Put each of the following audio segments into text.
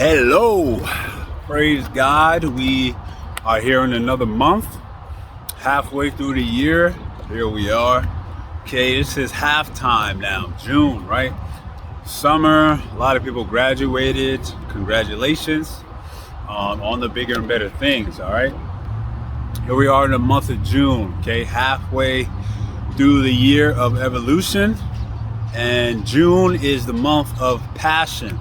Hello, praise God. We are here in another month, halfway through the year. Here we are. Okay, this is halftime now, June, right? Summer, a lot of people graduated. Congratulations on the bigger and better things, all right? Here we are in the month of June, okay, halfway through the year of evolution. And June is the month of passion.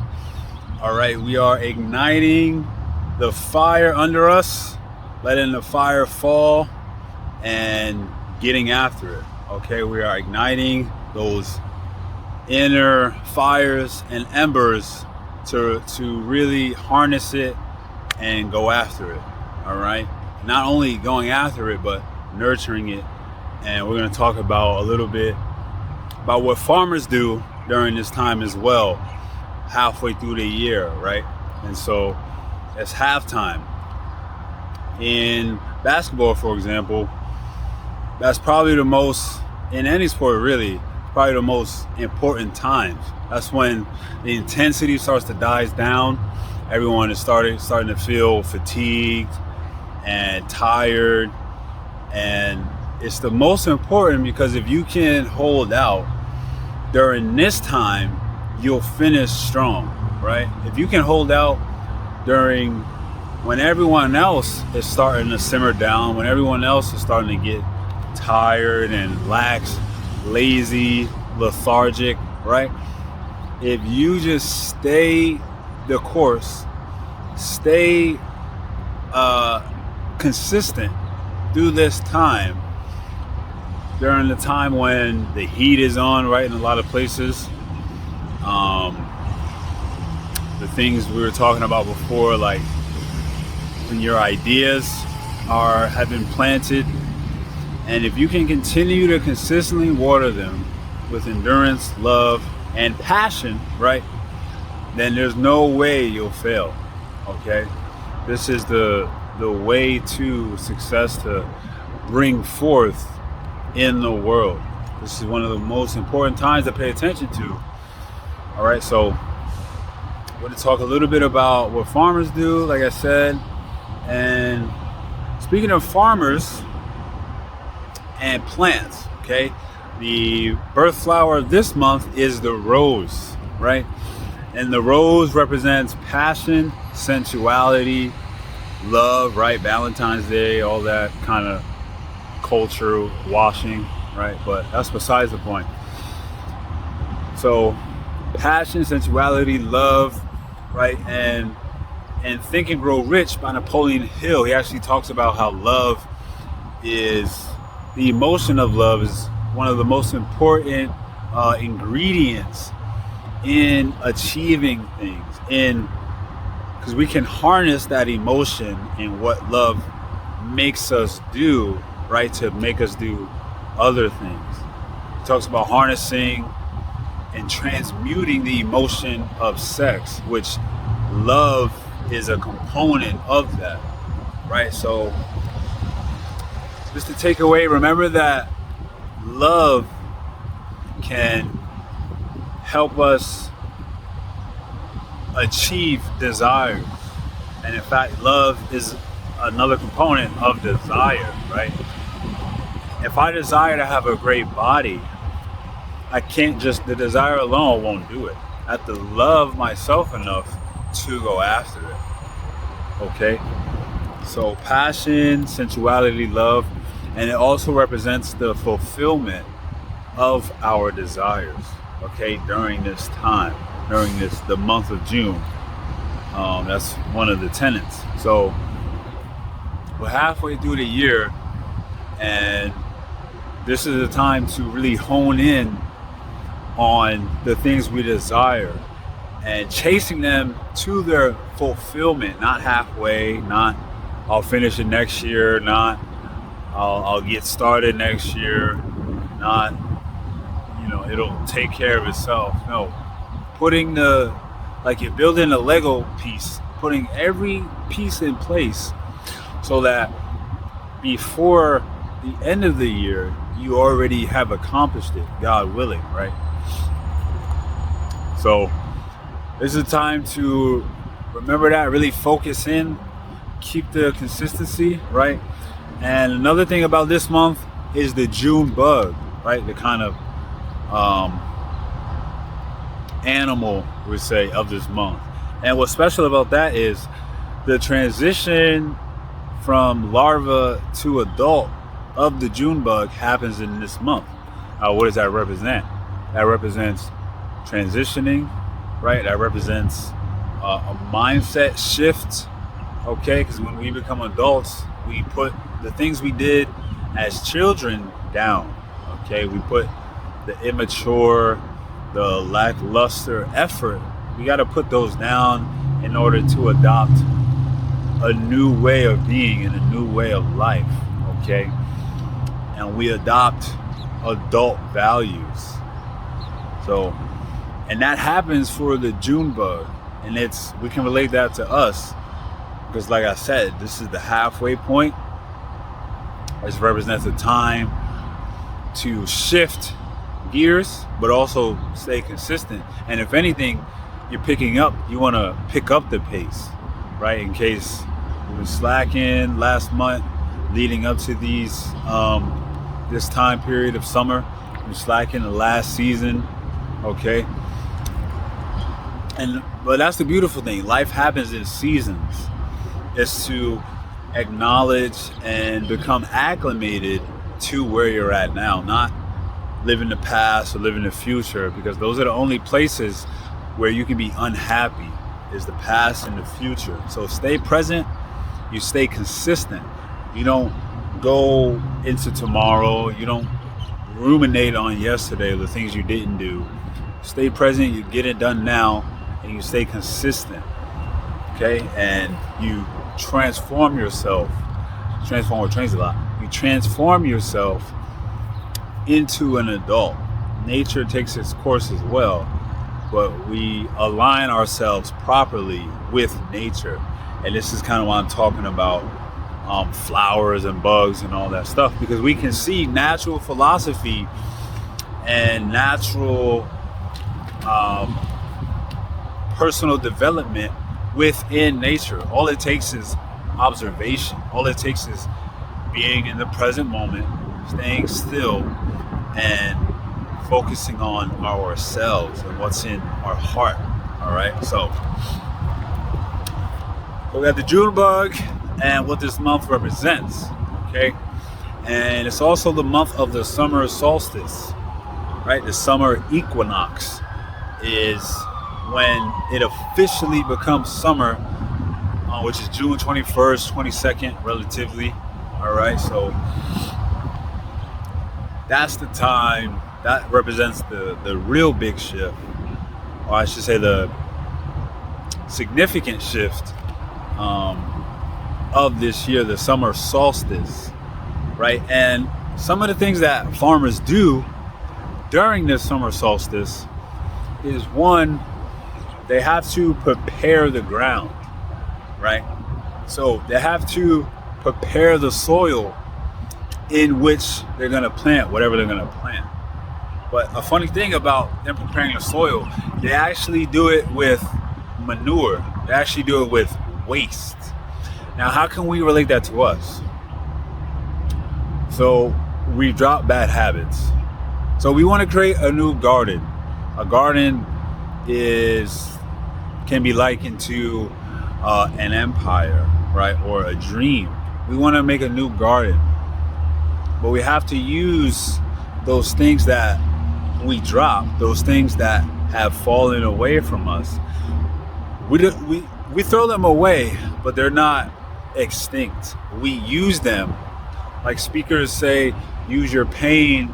All right, we are igniting the fire under us, letting the fire fall and getting after it. Okay, we are igniting those inner fires and embers to really harness it and go after it. All right, not only going after it, but nurturing it. And we're going to talk about a little bit about what farmers do during this time as well, halfway through the year, right? And so it's halftime. In basketball, for example, that's probably the most, in any sport really, probably the most important times. That's when the intensity starts to die down. Everyone is starting to feel fatigued and tired. And it's the most important because if you can hold out during this time, you'll finish strong, right? If you can hold out during when everyone else is starting to simmer down, when everyone else is starting to get tired and lax, lazy, lethargic, right? If you just stay the course, stay consistent through this time, during the time when the heat is on, right, in a lot of places, the things we were talking about before, like when your ideas have been planted, and if you can continue to consistently water them with endurance, love, and passion, right, then there's no way you'll fail. Okay, this is the way to success, to bring forth in the world. This is one of the most important times to pay attention to. All right, so we're going to talk a little bit about what farmers do, like I said. And speaking of farmers and plants, okay, the birth flower of this month is the rose, right? And the rose represents passion, sensuality, love, right? Valentine's Day, all that kind of cultural washing, right? But that's besides the point. So passion, sensuality, love, right? And Think and Grow Rich by Napoleon Hill, he actually talks about how love is, the emotion of love is one of the most important ingredients in achieving things, because we can harness that emotion in what love makes us do, right, to make us do other things. He talks about harnessing and transmuting the emotion of sex, which love is a component of that, right? So just to take away, remember that love can help us achieve desires. And in fact, love is another component of desire, right? If I desire to have a great body, I can't just, the desire alone won't do it. I have to love myself enough to go after it. Okay? So passion, sensuality, love, and it also represents the fulfillment of our desires, okay, during this time, during the month of June. That's one of the tenets. So we're halfway through the year, and this is a time to really hone in on the things we desire and chasing them to their fulfillment, not halfway, not I'll finish it next year, not I'll get started next year, not, it'll take care of itself. No, putting like you're building a Lego piece, putting every piece in place so that before the end of the year, you already have accomplished it, God willing, right? So this is a time to Remember that, really focus in, keep the consistency, right? And another thing about this month is the June bug, right? The kind of animal, we say, of this month. And what's special about that is the transition from larva to adult of the June bug happens in this month. What does that represent? That represents transitioning, right? That represents a mindset shift, okay? Because when we become adults, we put the things we did as children down, okay? We put the immature, the lackluster effort, we got to put those down in order to adopt a new way of being and a new way of life, okay? And we adopt adult values. So, and that happens for the June bug, and we can relate that to us because, like I said, this is the halfway point. This represents a time to shift gears, but also stay consistent. And if anything, you want to pick up the pace, right? In case you've been slacking last month, leading up to this time period of summer, you're slacking the last season, okay? But that's the beautiful thing. Life happens in seasons. It's to acknowledge and become acclimated to where you're at now, not live in the past or live in the future, because those are the only places where you can be unhappy, is the past and the future. So stay present, you stay consistent. You don't go into tomorrow, you don't ruminate on yesterday or the things you didn't do. Stay present, you get it done now, and you stay consistent, okay? And you transform yourself. Transform with Trainsalot. You transform yourself into an adult. Nature takes its course as well, but we align ourselves properly with nature. And this is kind of why I'm talking about flowers and bugs and all that stuff, because we can see natural philosophy and natural personal development within nature. All it takes is observation. All it takes is being in the present moment, staying still, and focusing on ourselves and what's in our heart. All right, so we got the June bug and what this month represents, okay? And it's also the month of the summer solstice, right? The summer equinox is when it officially becomes summer, which is June 21st, 22nd, relatively. All right, so that's the time that represents the real big shift, or I should say the significant shift of this year, the summer solstice, right? And some of the things that farmers do during this summer solstice is, one, they have to prepare the ground, right? So they have to prepare the soil in which they're going to plant whatever they're going to plant. But a funny thing about them preparing the soil, they actually do it with manure. They actually do it with waste. Now, how can we relate that to us? So we drop bad habits. So we want to create a new garden. A garden can be likened to an empire, right? Or a dream. We want to make a new garden, but we have to use those things that we drop, those things that have fallen away from us. We throw them away, but they're not extinct. We use them. Like speakers say, use your pain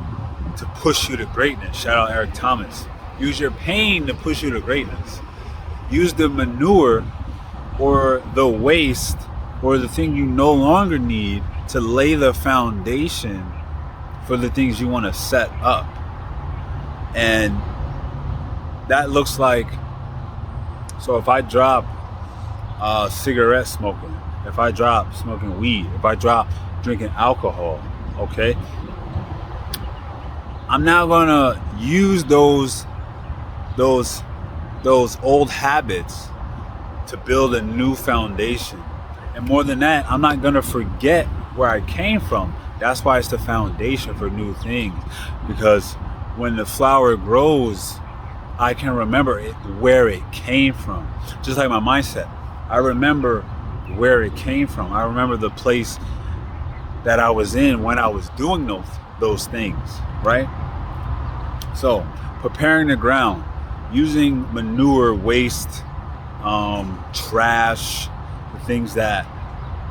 to push you to greatness. Shout out Eric Thomas. Use your pain to push you to greatness. Use the manure or the waste or the thing you no longer need to lay the foundation for the things you want to set up. And that looks like, so if I drop cigarette smoking, if I drop smoking weed, if I drop drinking alcohol, okay, I'm now gonna use those old habits to build a new foundation. And more than that, I'm not going to forget where I came from. That's why it's the foundation for new things. Because when the flower grows, I can remember where it came from. Just like my mindset. I remember where it came from. I remember the place that I was in when I was doing those things, right? So, preparing the ground, using manure, waste, trash, the things that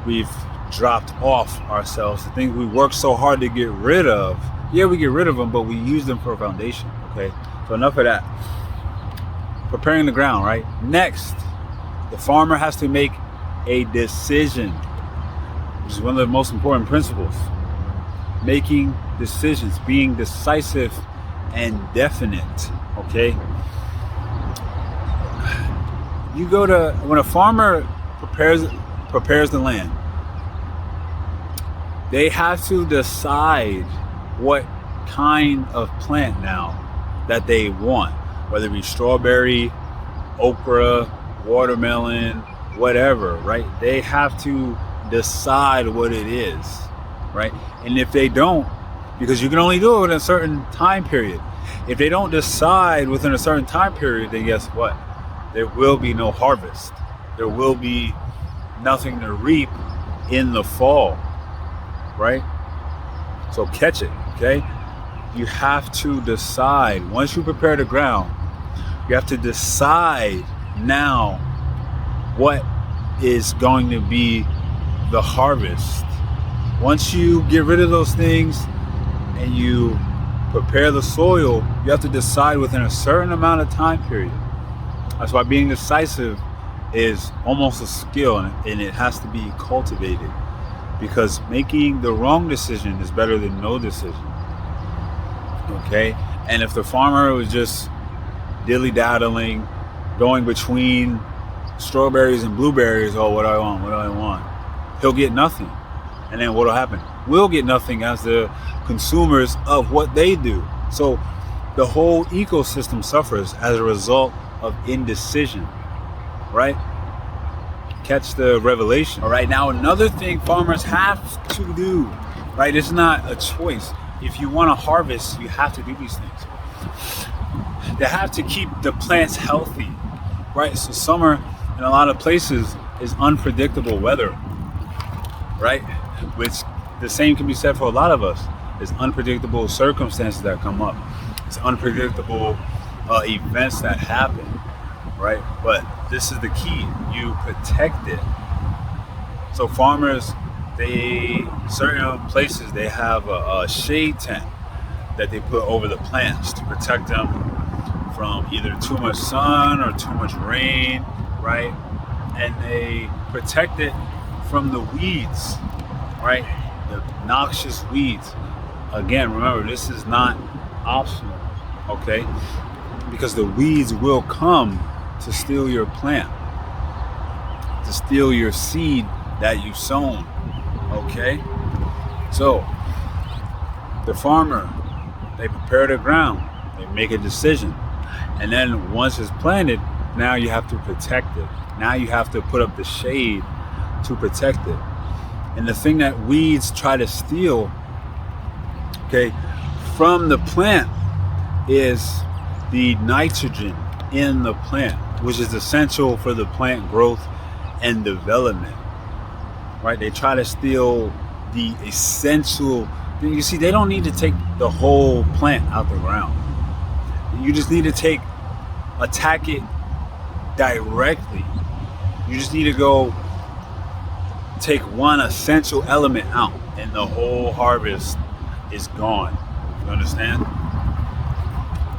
we've dropped off ourselves, the things we work so hard to get rid of. Yeah, we get rid of them, but we use them for a foundation, okay? So enough of that. Preparing the ground, right? Next, the farmer has to make a decision, which is one of the most important principles. Making decisions, being decisive and definite, okay? When a farmer prepares the land, they have to decide what kind of plant now that they want, whether it be strawberry, okra, watermelon, whatever, right? They have to decide what it is, right? And if they don't, because you can only do it within a certain time period. If they don't decide within a certain time period, then guess what? There will be no harvest. There will be nothing to reap in the fall, right? So catch it, okay? You have to decide. Once you prepare the ground, you have to decide now what is going to be the harvest. Once you get rid of those things and you prepare the soil, you have to decide within a certain amount of time period. That's why being decisive is almost a skill, and it has to be cultivated, because making the wrong decision is better than no decision. Okay? And if the farmer was just dilly-daddling, going between strawberries and blueberries, oh, what do I want? He'll get nothing. And then what'll happen? We'll get nothing as the consumers of what they do. So the whole ecosystem suffers as a result of indecision, right? Catch the revelation. All right, now another thing farmers have to do, right? It's not a choice. If you want to harvest, you have to do these things. They have to keep the plants healthy, right? So summer in a lot of places is unpredictable weather, right? Which the same can be said for a lot of us. It's unpredictable circumstances that come up. It's unpredictable events that happen, right? But this is the key. You protect it. So farmers, certain places, they have a shade tent that they put over the plants to protect them from either too much sun or too much rain, right? And they protect it from the weeds, right? The noxious weeds. Again, remember, this is not optional, okay? Because the weeds will come to steal your plant, to steal your seed that you've sown, okay? So, the farmer, they prepare the ground, they make a decision, and then once it's planted, now you have to protect it. Now you have to put up the shade to protect it. And the thing that weeds try to steal, okay, from the plant is the nitrogen in the plant, which is essential for the plant growth and development, right? They try to steal the essential. You see, they don't need to take the whole plant out the ground. You just need to attack it directly. You just need to go take one essential element out, and the whole harvest is gone. You understand?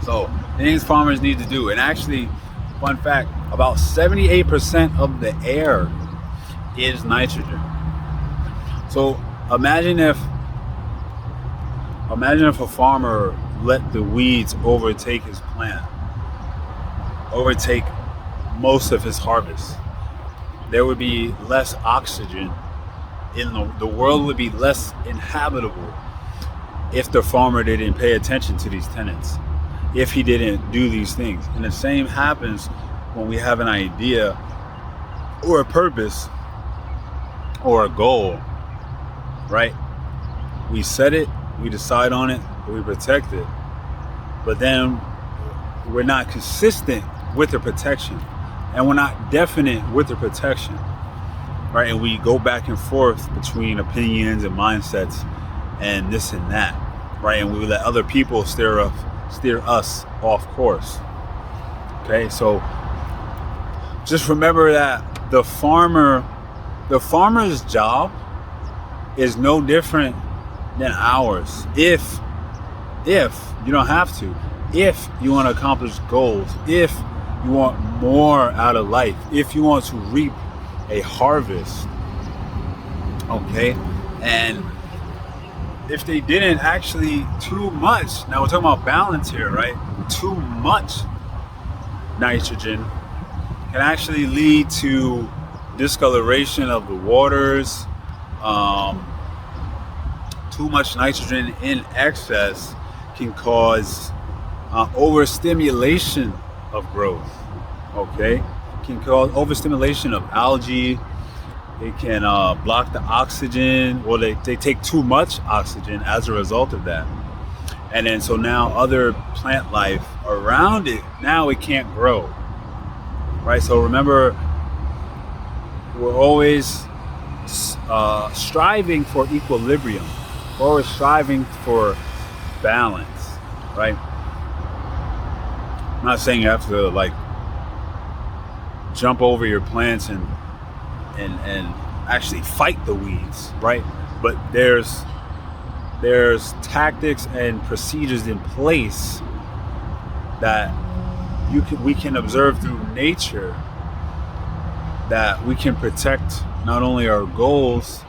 So, things farmers need to do. And actually, fun fact, about 78% of the air is nitrogen. So, imagine if a farmer let the weeds overtake his plant, overtake most of his harvest. There would be less oxygen in the world would be less inhabitable if the farmer didn't pay attention to these tenets, if he didn't do these things. And the same happens when we have an idea or a purpose or a goal, right? We set it, we decide on it, we protect it. But then we're not consistent with the protection, and we're not definite with the protection, right? And we go back and forth between opinions and mindsets and this and that, right? And we let other people steer us off course. Okay, so just remember that the farmer's job is no different than ours. If you don't have to, if you want to accomplish goals, if you want more out of life, if you want to reap a harvest, okay? And if they didn't actually too much, now we're talking about balance here, right? Too much nitrogen can actually lead to discoloration of the waters. Too much nitrogen in excess can cause overstimulation of growth, okay? Can cause overstimulation of algae. It can block the oxygen, or they take too much oxygen as a result of that. And then so now other plant life around it, now it can't grow, right? So remember, we're always striving for equilibrium. We're always striving for balance, right? I'm not saying you have to like jump over your plants and actually fight the weeds, right? But there's tactics and procedures in place that we can observe through nature, that we can protect not only our goals,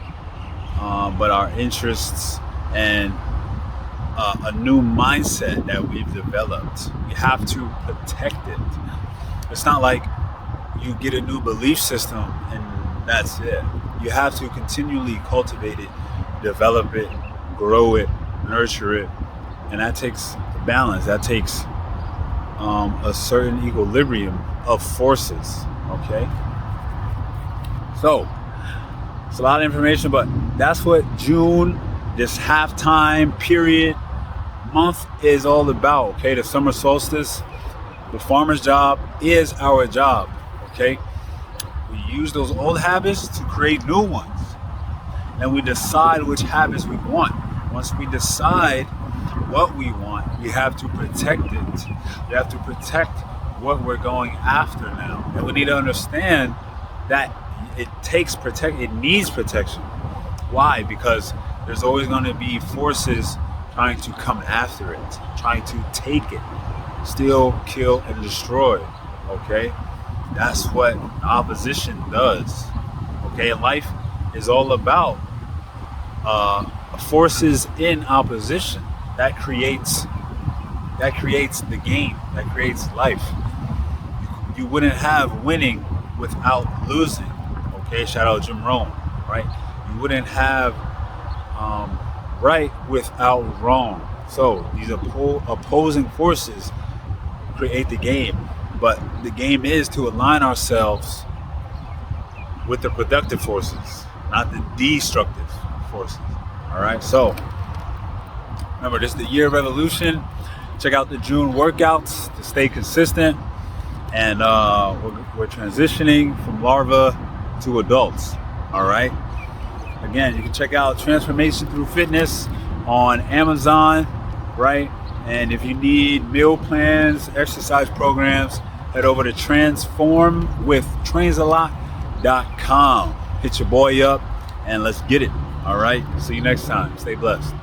but our interests and a new mindset that we've developed. We have to protect it. It's not like you get a new belief system and that's it. You have to continually cultivate it, develop it, grow it, nurture it, and that takes balance. That takes a certain equilibrium of forces, okay? So it's a lot of information, but that's what June, this halftime period month is all about, okay? The summer solstice, the farmer's job is our job, okay? We use those old habits to create new ones, and we decide which habits we want. Once we decide what we want, we have to protect it. We have to protect what we're going after now, and we need to understand that it needs protection. Why? Because there's always going to be forces trying to come after it, trying to take it, steal, kill, and destroy, okay? That's what opposition does, okay? Life is all about forces in opposition. That creates the game, that creates life. You wouldn't have winning without losing, okay? Shout out Jim Rome, right? You wouldn't have right without wrong. So these opposing forces create the game, but the game is to align ourselves with the productive forces, not the destructive forces. All right, so remember, this is the year of evolution. Check out the June workouts to stay consistent, and we're transitioning from larvae to adults. All right, again, you can check out Transformation Through Fitness on Amazon, right? And if you need meal plans, exercise programs, head over to transformwithtrainsalot.com. Hit your boy up and let's get it. All right, see you next time. Stay blessed.